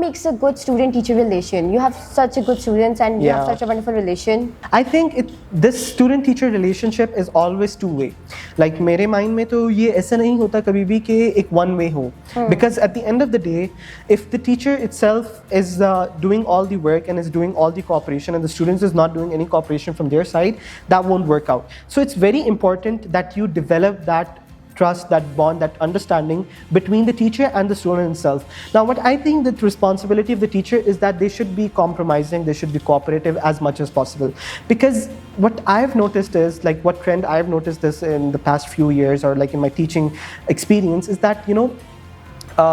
makes a good student-teacher relation? You have such a good students and you have such a wonderful relation. I think this student-teacher relationship is always two-way. Like मेरे mind में तो ये ऐसा नहीं होता कभी भी कि एक one-way हो. Because at the end of the day, if the teacher itself is doing all the work and is doing all the cooperation and the students is not doing any cooperation from their side, that won't work out. So it's very important that you develop that trust, that bond, that understanding between the teacher and the student himself. Now, what I think the responsibility of the teacher is that they should be compromising, they should be cooperative as much as possible. Because what I've noticed is, like what trend I've noticed this in the past few years or like in my teaching experience is that,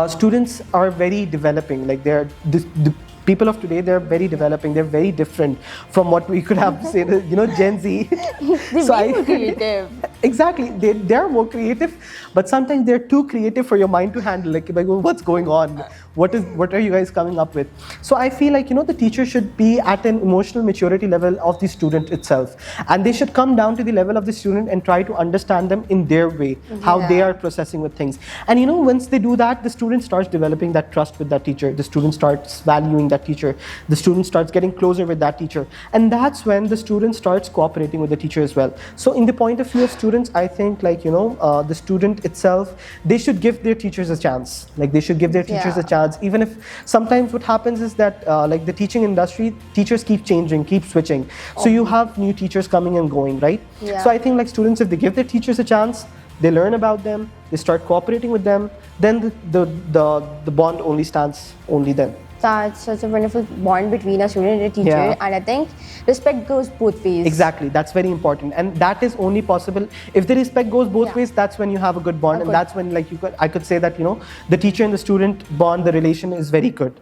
students are very developing, like the people of today, they're very developing, they're very different from what we could have said, Gen Z. They're more creative. Exactly, they're more creative, but sometimes they're too creative for your mind to handle. Like what's going on? What are you guys coming up with? So I feel like, the teacher should be at an emotional maturity level of the student itself. And they should come down to the level of the student and try to understand them in their way, how they are processing with things. And once they do that, the student starts developing that trust with that teacher. The student starts valuing that teacher. The student starts getting closer with that teacher. And that's when the student starts cooperating with the teacher as well. So in the point of view of students, I think the student itself, they should give their teachers a chance. Like they should give their teachers a chance. Even if sometimes what happens is that like the teaching industry, teachers keep changing, keep switching. So you have new teachers coming and going, right? So I think like students, if they give their teachers a chance, they learn about them, they start cooperating with them, then the bond only stands only then. That's such a wonderful bond between a student and a teacher, and I think respect goes both ways. Exactly, that's very important, and that is only possible if the respect goes both ways. That's when you have a good bond, and that's when I could say that the teacher and the student bond, the relation is very good.